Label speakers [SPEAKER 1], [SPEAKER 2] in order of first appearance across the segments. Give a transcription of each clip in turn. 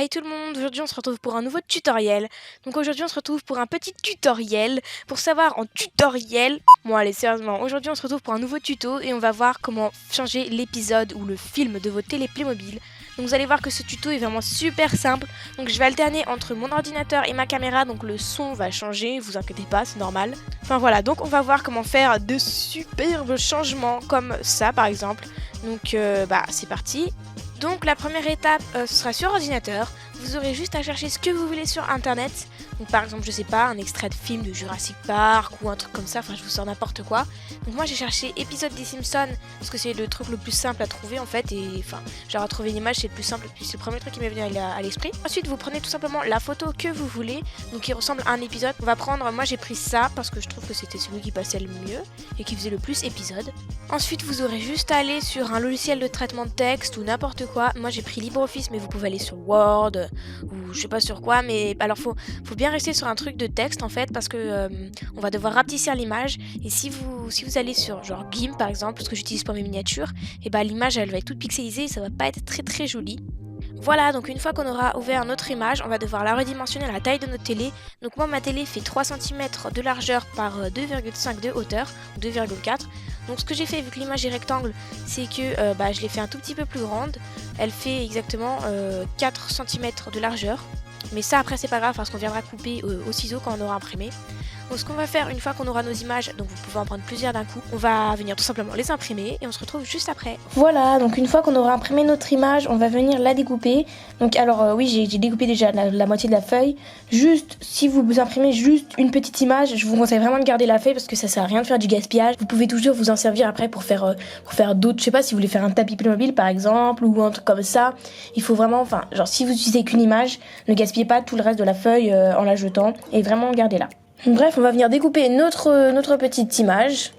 [SPEAKER 1] Hey tout le monde, aujourd'hui on se retrouve pour un nouveau tutoriel. Donc aujourd'hui on se retrouve pour un petit tutoriel pour savoir en tutoriel. Bon allez sérieusement, aujourd'hui on se retrouve pour un nouveau tuto et on va voir comment changer l'épisode ou le film de vos télé Playmobil. Donc vous allez voir que ce tuto est vraiment super simple. Donc je vais alterner entre mon ordinateur et ma caméra, donc le son va changer, vous inquiétez pas, c'est normal. Enfin voilà, donc on va voir comment faire de superbes changements comme ça par exemple. Donc c'est parti. Donc la première étape, ce sera sur ordinateur. Vous aurez juste à chercher ce que vous voulez sur internet. Donc par exemple, je sais pas, un extrait de film de Jurassic Park ou un truc comme ça, enfin je vous sors n'importe quoi. Donc moi j'ai cherché épisode des Simpsons parce que c'est le truc le plus simple à trouver en fait. Et enfin, j'ai retrouvé une image, c'est le plus simple, puis c'est le premier truc qui m'est venu à l'esprit. Ensuite vous prenez tout simplement la photo que vous voulez, donc qui ressemble à un épisode. On va prendre, moi j'ai pris ça parce que je trouve que c'était celui qui passait le mieux et qui faisait le plus épisode. Ensuite vous aurez juste à aller sur un logiciel de traitement de texte ou n'importe quoi. Moi j'ai pris LibreOffice mais vous pouvez aller sur Word ou je sais pas sur quoi, mais alors faut bien rester sur un truc de texte en fait parce que on va devoir rapetisser l'image et si vous allez sur genre GIMP par exemple, ce que j'utilise pour mes miniatures, et l'image elle va être toute pixelisée et ça va pas être très joli. Voilà, donc une fois qu'on aura ouvert notre image, on va devoir la redimensionner à la taille de notre télé. Donc moi ma télé fait 3 cm de largeur par 2,5 de hauteur, 2,4. Donc ce que j'ai fait, vu que l'image est rectangle, c'est que je l'ai fait un tout petit peu plus grande. Elle fait exactement 4 cm de largeur. Mais ça après c'est pas grave parce qu'on viendra couper au ciseau quand on aura imprimé. Donc ce qu'on va faire une fois qu'on aura nos images, donc vous pouvez en prendre plusieurs d'un coup, on va venir tout simplement les imprimer et on se retrouve juste après. Voilà, donc une fois qu'on aura imprimé notre image, on va venir la découper. Donc alors oui, j'ai découpé déjà la moitié de la feuille. Juste, si vous imprimez juste une petite image, je vous conseille vraiment de garder la feuille parce que ça sert à rien de faire du gaspillage. Vous pouvez toujours vous en servir après pour faire d'autres, je sais pas, si vous voulez faire un tapis Playmobil par exemple ou un truc comme ça. Il faut vraiment, enfin, genre si vous utilisez qu'une image, ne gaspillez pas tout le reste de la feuille en la jetant et vraiment gardez-la. Bref, on va venir découper notre petite image.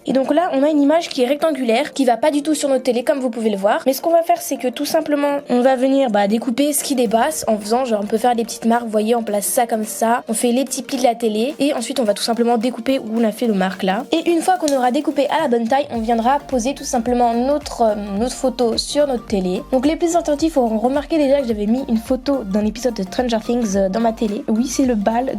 [SPEAKER 1] Et donc là, on a une image qui est rectangulaire, qui va pas du tout sur notre télé comme vous pouvez le voir. Mais ce qu'on va faire, c'est que tout simplement, on va venir découper ce qui dépasse en faisant, genre on peut faire des petites marques, vous voyez, on place ça comme ça. On fait les petits plis de la télé et ensuite on va tout simplement découper où on a fait nos marques là. Et une fois qu'on aura découpé à la bonne taille, on viendra poser tout simplement notre photo sur notre télé. Donc les plus attentifs auront remarqué déjà que j'avais mis une photo d'un épisode de Stranger Things dans ma télé. Oui, c'est le bal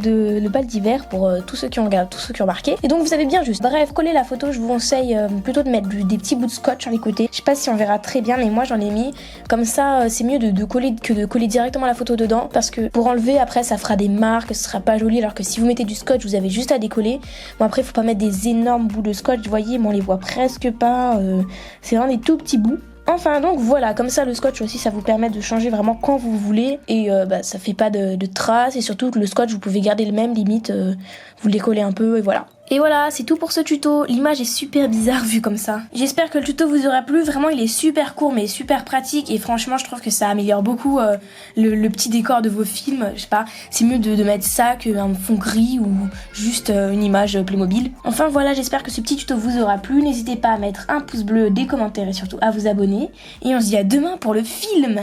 [SPEAKER 1] d'hiver pour tous ceux qui ont regardé, tous ceux qui ont marqué. Et donc vous avez bien juste, bref, coller la photo, je vous conseille plutôt de mettre des petits bouts de scotch sur les côtés. Je sais pas si on verra très bien, mais moi j'en ai mis. Comme ça, c'est mieux de coller que de coller directement la photo dedans, parce que pour enlever après, ça fera des marques, ce sera pas joli. Alors que si vous mettez du scotch, vous avez juste à décoller. Bon après, faut pas mettre des énormes bouts de scotch, vous voyez, mais on les voit presque pas. C'est vraiment des tout petits bouts. Enfin donc voilà, comme ça le scotch aussi ça vous permet de changer vraiment quand vous voulez et ça fait pas de traces et surtout que le scotch vous pouvez garder le même, limite vous le décollez un peu et voilà. Et voilà, c'est tout pour ce tuto. L'image est super bizarre vue comme ça. J'espère que le tuto vous aura plu. Vraiment, il est super court mais super pratique. Et franchement, je trouve que ça améliore beaucoup le petit décor de vos films. Je sais pas, c'est mieux de mettre ça qu'un fond gris ou juste une image Playmobil. Enfin voilà, j'espère que ce petit tuto vous aura plu. N'hésitez pas à mettre un pouce bleu, des commentaires et surtout à vous abonner. Et on se dit à demain pour le film.